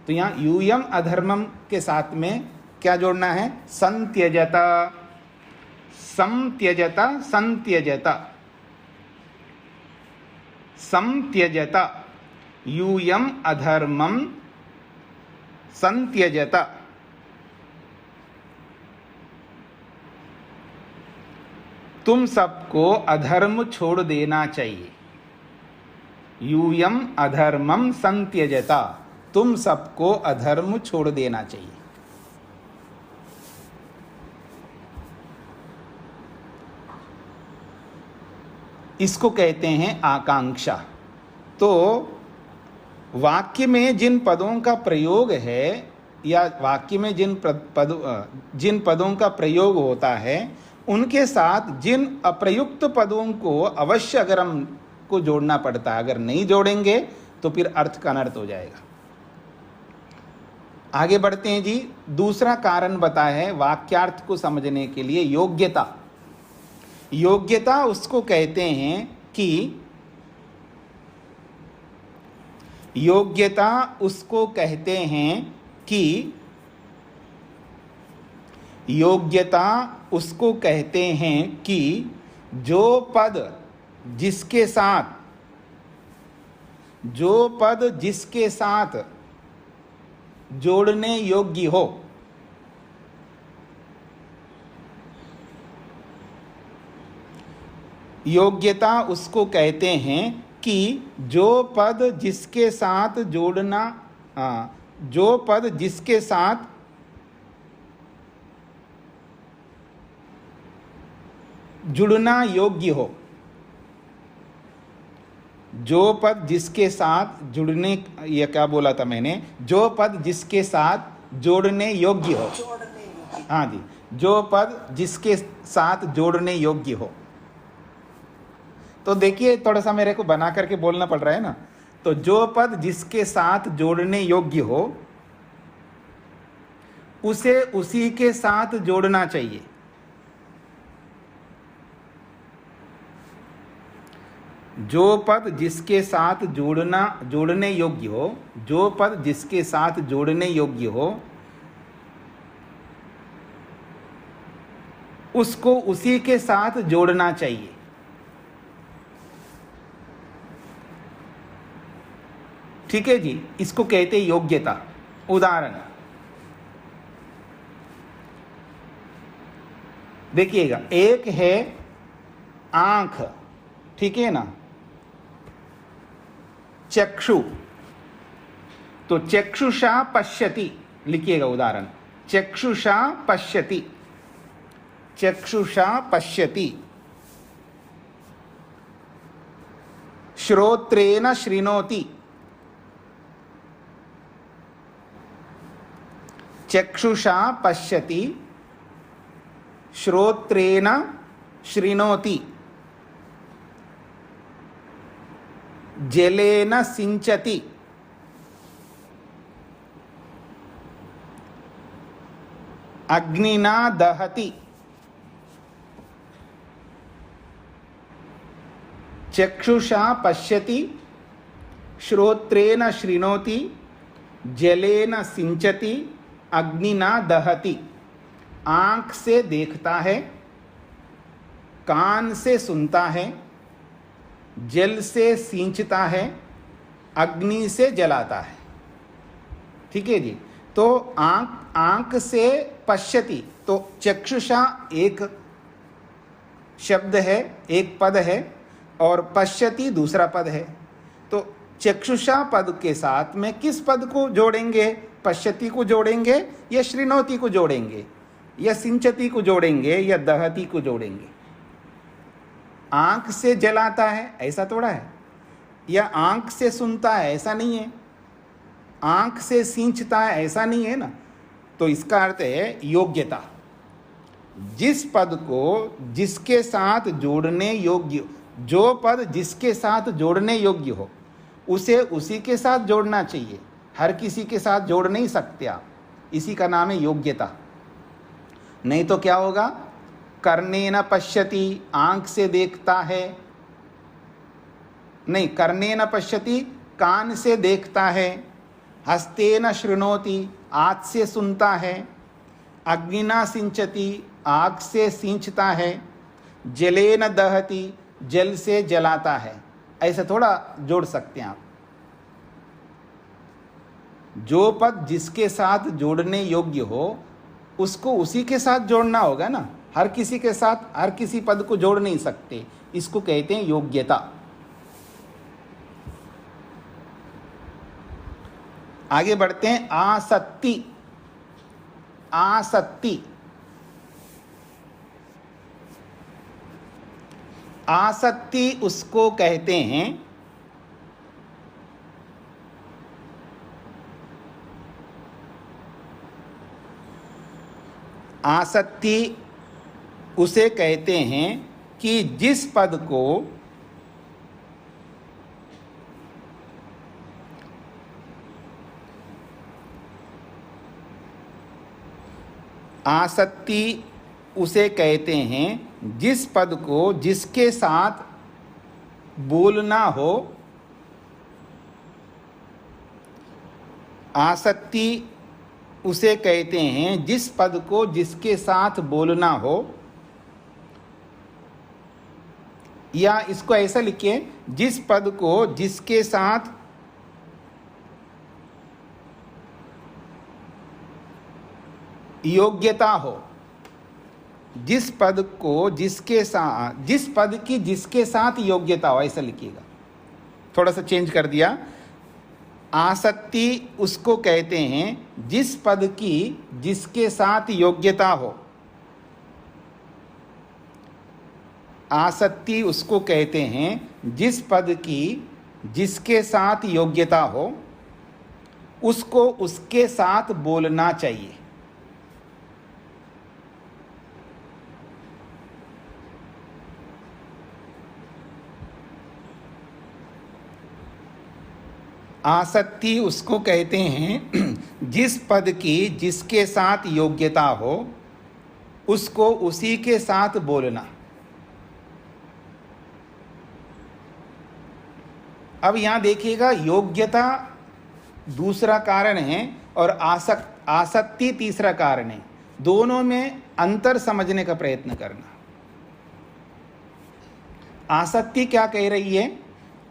तो यहाँ यूयम अधर्मम के साथ में क्या जोड़ना है? संत्यजता, संत्यजता, संत्यजता, संत्यजता, यूयम अधर्मम संत्यजता। तुम सबको अधर्म छोड़ देना चाहिए। यूयम अधर्मम संत्यजता, तुम सबको अधर्म छोड़ देना चाहिए। इसको कहते हैं आकांक्षा। तो वाक्य में जिन पदों का प्रयोग है या वाक्य में जिन पदों का प्रयोग होता है उनके साथ जिन अप्रयुक्त पदों को अवश्य अगर हम को जोड़ना पड़ता है, अगर नहीं जोड़ेंगे तो फिर अर्थ का अनर्थ हो जाएगा। आगे बढ़ते हैं जी। दूसरा कारण बताया है वाक्यार्थ को समझने के लिए योग्यता। योग्यता उसको कहते हैं कि योग्यता उसको कहते हैं कि योग्यता उसको कहते हैं कि जो पद जिसके साथ जोड़ने योग्य हो, योग्यता उसको कहते हैं कि जो पद जिसके साथ जोड़ना, जो पद जिसके साथ जुड़ना योग्य हो, जो पद जिसके साथ जुड़ने, या क्या बोला था मैंने, जो पद जिसके साथ जोड़ने योग्य हो। जोड़ने योग्य। हाँ जी, जो पद जिसके साथ जोड़ने योग्य हो। तो देखिए थोड़ा सा मेरे को बना करके बोलना पड़ रहा है ना। तो जो पद जिसके साथ जोड़ने योग्य हो उसे उसी के साथ जोड़ना चाहिए। जो पद जिसके साथ जोड़ने योग्य हो, जो पद जिसके साथ जोड़ने योग्य हो उसको उसी के साथ जोड़ना चाहिए। ठीक है जी, इसको कहते हैं योग्यता। उदाहरण देखिएगा, एक है आंख, ठीक है ना, चक्षु, तो चक्षुषा पश्यति लिखिएगा उदाहरण, चक्षुषा पश्यति, चक्षुषा पश्यति। श्रोत्रेण शृणोति, चक्षुषा पश्यति, श्रोत्रेण शृणोति। जलेन सिंचति, अग्निना दहति। चक्षुषा पश्यति, श्रोत्रेण शृणोति, जलेन सिंचति, अग्निना दहति। आंख से देखता है, कान से सुनता है, जल से सींचता है, अग्नि से जलाता है। ठीक है जी। तो आंख से पश्यति, तो चक्षुषा एक शब्द है, एक पद है, और पश्यति दूसरा पद है। तो चक्षुषा पद के साथ में किस पद को जोड़ेंगे? पश्यति को जोड़ेंगे या शृणोति को जोड़ेंगे या सिंचति को जोड़ेंगे या दहति को जोड़ेंगे? आंख से जलाता है ऐसा थोड़ा है, या आंख से सुनता है ऐसा नहीं है, आंख से सींचता है ऐसा नहीं है ना। तो इसका अर्थ है योग्यता। जिस पद को जिसके साथ जोड़ने योग्य, जो पद जिसके साथ जोड़ने योग्य हो उसे उसी के साथ जोड़ना चाहिए। हर किसी के साथ जोड़ नहीं सकते आप, इसी का नाम है योग्यता। नहीं तो क्या होगा? कर्णेन पश्यति, आंख से देखता है, नहीं, कर्णेन पश्यति कान से देखता है, हस्तेन शृणोति हाथ से सुनता है, अग्निना सिंचति आग से सींचता है, जलेन दहति जल से जलाता है। ऐसा थोड़ा जोड़ सकते हैं आप। जो पद जिसके साथ जोड़ने योग्य हो उसको उसी के साथ जोड़ना होगा ना। हर किसी के साथ हर किसी पद को जोड़ नहीं सकते, इसको कहते हैं योग्यता। आगे बढ़ते हैं। आसक्ति, आसक्ति, आसक्ति उसको कहते हैं आसक्ति उसे कहते हैं कि जिस पद को आसक्ति उसे कहते हैं जिस पद को जिसके साथ बोलना हो, आसक्ति उसे कहते हैं जिस पद को जिसके साथ बोलना हो, या इसको ऐसा लिखिए, जिस पद को जिसके साथ योग्यता हो, जिस पद को जिसके साथ, जिस पद की जिसके साथ योग्यता हो, ऐसा लिखिएगा। थोड़ा सा चेंज कर दिया। आसक्ति उसको कहते हैं जिस पद की जिसके साथ योग्यता हो, आसक्ति उसको कहते हैं जिस पद की जिसके साथ योग्यता हो, उसको उसके साथ बोलना चाहिए। आसक्ति उसको कहते हैं जिस पद की जिसके साथ योग्यता हो उसको उसी के साथ बोलना। अब यहां देखिएगा, योग्यता दूसरा कारण है और आसक्ति तीसरा कारण है। दोनों में अंतर समझने का प्रयत्न करना। आसक्ति क्या कह रही है?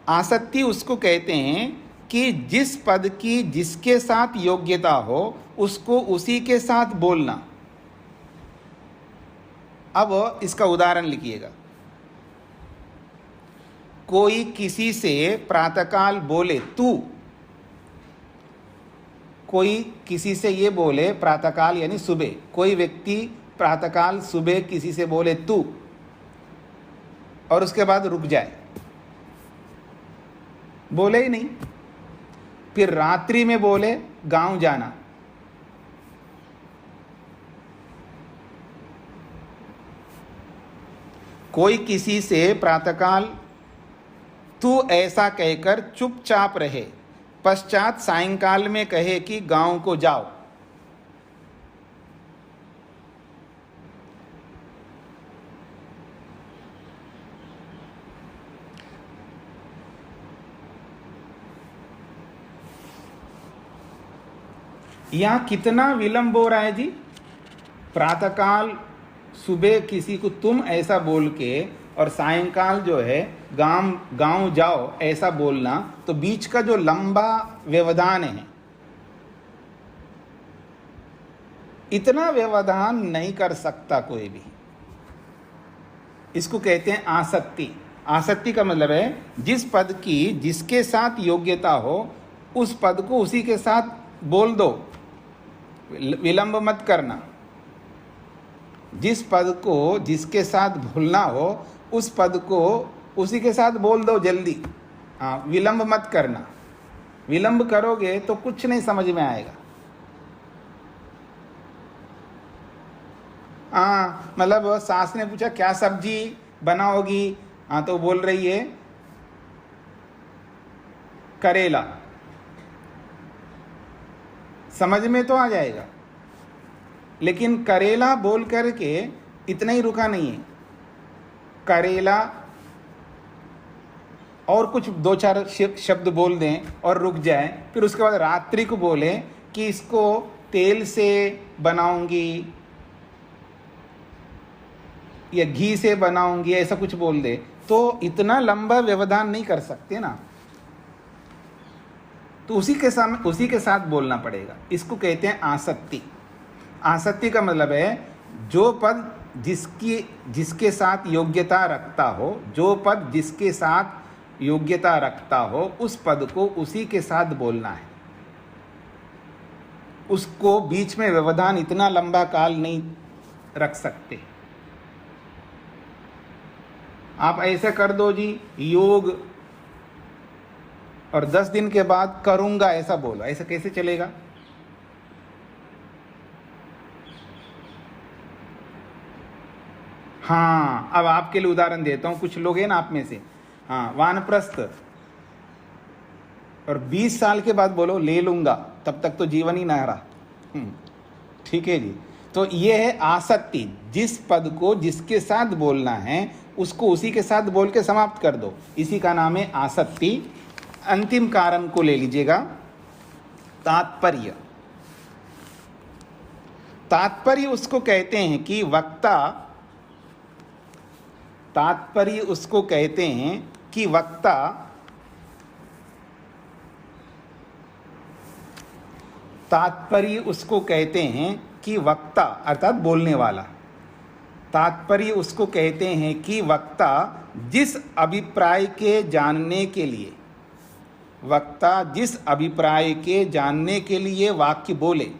आसक्ति उसको कहते हैं कि जिस पद की जिसके साथ योग्यता हो उसको उसी के साथ बोलना। अब इसका उदाहरण लिखिएगा। कोई किसी से प्रातःकाल बोले तू, कोई किसी से ये बोले प्रातःकाल यानी सुबह, कोई व्यक्ति प्रातःकाल सुबह किसी से बोले तू और उसके बाद रुक जाए, बोले ही नहीं, फिर रात्रि में बोले गांव जाना, कोई किसी से प्रातःकाल तू ऐसा कहकर चुपचाप रहे, पश्चात सायंकाल में कहे कि गांव को जाओ। यहां कितना विलंब हो रहा है जी? प्रातःकाल सुबह किसी को तुम ऐसा बोल के और सायंकाल जो है गांव जाओ ऐसा बोलना, तो बीच का जो लंबा व्यवधान है, इतना व्यवधान नहीं कर सकता कोई भी। इसको कहते हैं आसक्ति। आसक्ति का मतलब है जिस पद की जिसके साथ योग्यता हो उस पद को उसी के साथ बोल दो, विलंब मत करना। जिस पद को जिसके साथ बोलना हो उस पद को उसी के साथ बोल दो जल्दी। हाँ, विलंब मत करना। विलंब करोगे तो कुछ नहीं समझ में आएगा। हाँ, मतलब सास ने पूछा क्या सब्जी बनाओगी? हाँ, तो बोल रही है करेला। समझ में तो आ जाएगा, लेकिन करेला बोल करके इतना ही रुका नहीं है। करेला और कुछ दो चार शब्द बोल दें और रुक जाए, फिर उसके बाद रात्रि को बोले कि इसको तेल से बनाऊंगी या घी से बनाऊंगी, ऐसा कुछ बोल दे, तो इतना लंबा व्यवधान नहीं कर सकते ना। तो उसी के साथ बोलना पड़ेगा। इसको कहते हैं आसक्ति। आसक्ति का मतलब है जो पद जिसके साथ योग्यता रखता हो, जो पद जिसके साथ योग्यता रखता हो उस पद को उसी के साथ बोलना है। उसको बीच में व्यवधान इतना लंबा काल नहीं रख सकते। आप ऐसे कर दो जी योग और 10 दिन के बाद करूंगा ऐसा बोलो, ऐसा कैसे चलेगा? हाँ, अब आपके लिए उदाहरण देता हूं। कुछ लोग हैं ना आप में से, हाँ, वानप्रस्थ, और 20 साल के बाद बोलो ले लूंगा, तब तक तो जीवन ही ना रहा। ठीक है जी। तो ये है आसक्ति। जिस पद को जिसके साथ बोलना है उसको उसी के साथ बोल के समाप्त कर दो, इसी का नाम है आसक्ति। अंतिम कारण को ले लीजिएगा, तात्पर्य। तात्पर्य उसको कहते हैं कि वक्ता, तात्पर्य उसको कहते हैं कि वक्ता तात्पर्य उसको कहते हैं कि वक्ता अर्थात बोलने वाला। तात्पर्य उसको कहते हैं कि वक्ता जिस अभिप्राय के जानने के लिए, वक्ता जिस अभिप्राय के जानने के लिए वाक्य बोले,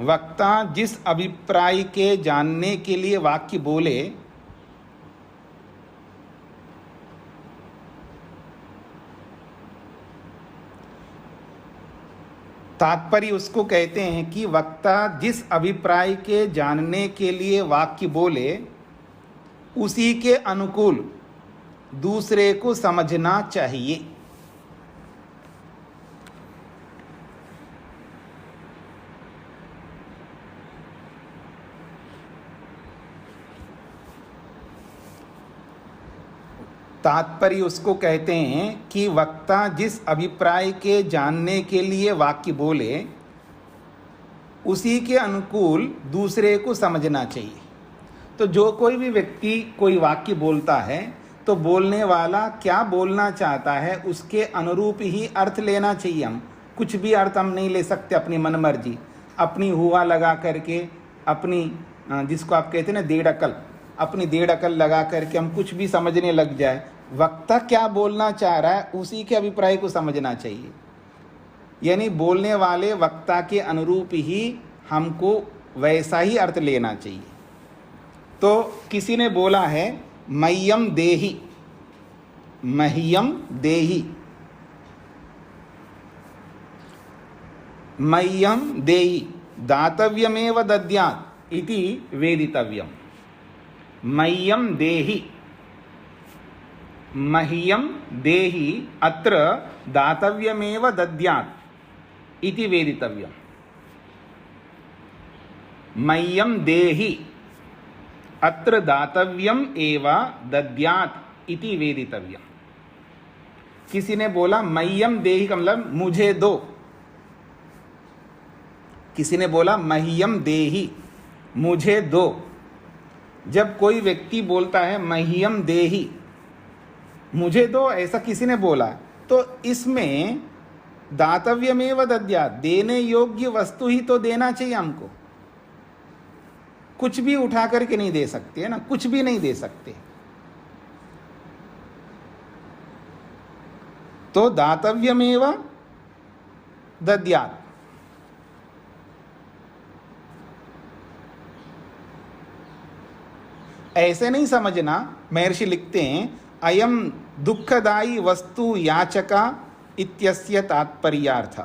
वक्ता जिस अभिप्राय के जानने के लिए वाक्य बोले, तात्पर्य उसको कहते हैं कि वक्ता जिस अभिप्राय के जानने के लिए वाक्य बोले उसी के अनुकूल दूसरे को समझना चाहिए। तात्पर्य उसको कहते हैं कि वक्ता जिस अभिप्राय के जानने के लिए वाक्य बोले उसी के अनुकूल दूसरे को समझना चाहिए। तो जो कोई भी व्यक्ति कोई वाक्य बोलता है तो बोलने वाला क्या बोलना चाहता है उसके अनुरूप ही अर्थ लेना चाहिए। हम कुछ भी अर्थ हम नहीं ले सकते अपनी मनमर्जी, अपनी हुआ लगा करके, अपनी जिसको आप कहते हैं ना डेढ़ अकल, अपनी डेढ़ अकल लगा करके हम कुछ भी समझने लग जाए। वक्ता क्या बोलना चाह रहा है उसी के अभिप्राय को समझना चाहिए, यानी बोलने वाले वक्ता के अनुरूप ही हमको वैसा ही अर्थ लेना चाहिए। तो किसी ने बोला है मह्यम देहि, मह्यम देहि, मह्यम देहि दातव्यमेव दद्यात् इति वेदितव्यम। मह्यम देहि, मह्यम देहि अत्र दातव्यमेव दद्यात् इति वेदितव्यम। मह्यम देहि अत्र दातव्यम एव दद्यात् इति वेदितव्यम। किसी ने बोला मह्यम देहि का मतलब मुझे दो, किसी ने बोला मह्यम देहि मुझे दो। जब कोई व्यक्ति बोलता है मह्यम देहि मुझे दो, ऐसा किसी ने बोला, तो इसमें दातव्यमेव दद्यात्, देने योग्य वस्तु ही तो देना चाहिए हमको। कुछ भी उठा करके नहीं दे सकते है ना, कुछ भी नहीं दे सकते। तो दातव्यमेव दद्यात्। ऐसे नहीं समझना, महर्षि लिखते हैं अयम दुखदायी वस्तु याचका इत्यस्य तात्पर्यार्थ।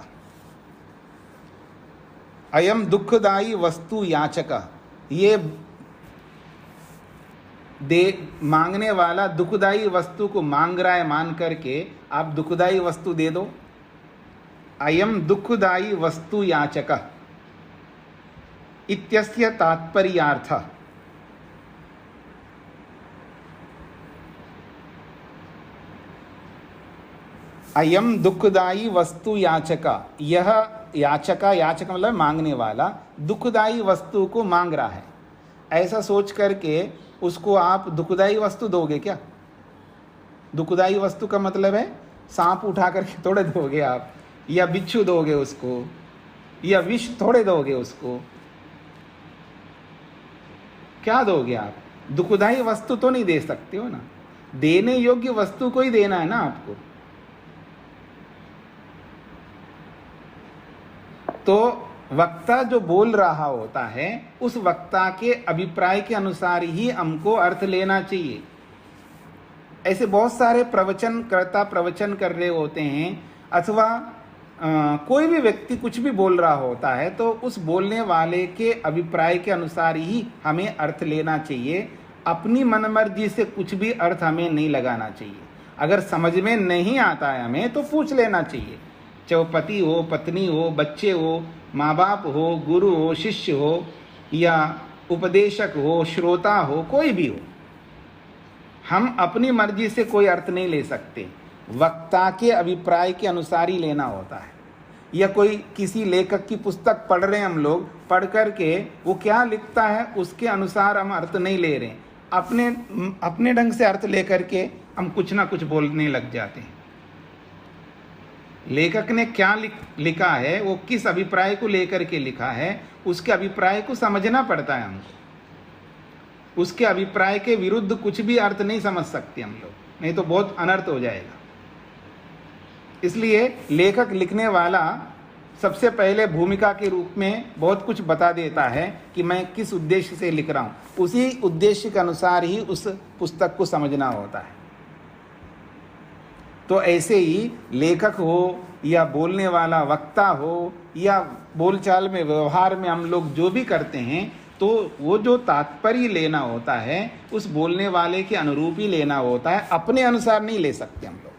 अयम दुखदायी वस्तु याचका, ये दे मांगने वाला दुखदायी वस्तु को मांग रहा है, मान करके आप दुखदायी वस्तु दे दो। अयम दुखदायी वस्तु याचक इत्यस्य तात्पर्यार्थ। अयम दुखदायी वस्तु याचका, यह याचका, याचक मतलब मांगने वाला, दुखदायी वस्तु को मांग रहा है। ऐसा सोच करके उसको आप दुखदायी वस्तु दोगे क्या? दुखदायी वस्तु का मतलब है सांप उठा करके थोड़े दोगे आप, या बिच्छू दोगे उसको, या विष थोड़े दोगे उसको। क्या दोगे आप? दुखदायी वस्तु तो नहीं दे सकते हो ना, देने योग्य वस्तु को ही देना है ना आपको। तो वक्ता जो बोल रहा होता है उस वक्ता के अभिप्राय के अनुसार ही हमको अर्थ लेना चाहिए। ऐसे बहुत सारे प्रवचनकर्ता प्रवचन कर रहे होते हैं, अथवा कोई भी व्यक्ति कुछ भी बोल रहा होता है तो उस बोलने वाले के अभिप्राय के अनुसार ही हमें अर्थ लेना चाहिए। अपनी मनमर्जी से कुछ भी अर्थ हमें नहीं लगाना चाहिए। अगर समझ में नहीं आता है हमें तो पूछ लेना चाहिए, चाहे पति हो, पत्नी हो, बच्चे हो, माँ बाप हो, गुरु हो, शिष्य हो, या उपदेशक हो, श्रोता हो, कोई भी हो। हम अपनी मर्जी से कोई अर्थ नहीं ले सकते, वक्ता के अभिप्राय के अनुसार ही लेना होता है। या कोई किसी लेखक की पुस्तक पढ़ रहे हैं हम लोग, पढ़ करके वो क्या लिखता है उसके अनुसार हम अर्थ नहीं ले रहे, अपने ढंग से अर्थ लेकर के हम कुछ ना कुछ बोलने लग जाते हैं। लेखक ने क्या लिखा है, वो किस अभिप्राय को लेकर के लिखा है, उसके अभिप्राय को समझना पड़ता है हमको। उसके अभिप्राय के विरुद्ध कुछ भी अर्थ नहीं समझ सकते हम लोग, नहीं तो बहुत अनर्थ हो जाएगा। इसलिए लेखक लिखने वाला सबसे पहले भूमिका के रूप में बहुत कुछ बता देता है कि मैं किस उद्देश्य से लिख रहा हूँ, उसी उद्देश्य के अनुसार ही उस पुस्तक को समझना होता है। तो ऐसे ही लेखक हो या बोलने वाला वक्ता हो या बोलचाल में व्यवहार में हम लोग जो भी करते हैं, तो वो जो तात्पर्य लेना होता है उस बोलने वाले के अनुरूप ही लेना होता है, अपने अनुसार नहीं ले सकते हम लोग,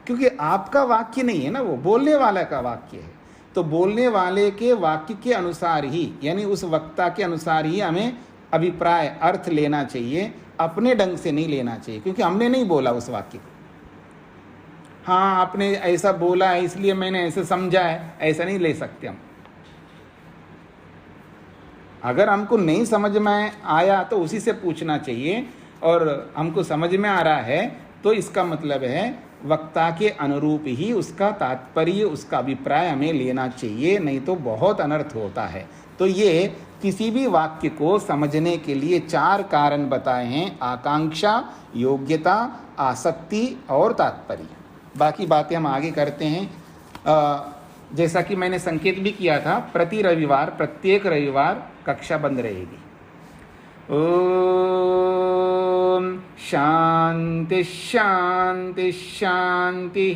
क्योंकि आपका वाक्य नहीं है ना, वो बोलने वाला का वाक्य है। तो बोलने वाले के वाक्य के अनुसार ही, यानी उस वक्ता के अनुसार ही हमें अभिप्राय अर्थ लेना चाहिए, अपने ढंग से नहीं लेना चाहिए, क्योंकि हमने नहीं बोला उस वाक्य को। हाँ, आपने ऐसा बोला है इसलिए मैंने ऐसे समझा है, ऐसा नहीं ले सकते हम। अगर हमको नहीं समझ में आया तो उसी से पूछना चाहिए, और हमको समझ में आ रहा है तो इसका मतलब है वक्ता के अनुरूप ही उसका तात्पर्य, उसका अभिप्राय हमें लेना चाहिए, नहीं तो बहुत अनर्थ होता है। तो ये किसी भी वाक्य को समझने के लिए 4 कारण बताए हैं: आकांक्षा, योग्यता, आसक्ति और तात्पर्य। बाकी बातें हम आगे करते हैं। जैसा कि मैंने संकेत भी किया था, प्रति रविवार, प्रत्येक रविवार कक्षा बंद रहेगी। ओम शांति शांति शांति।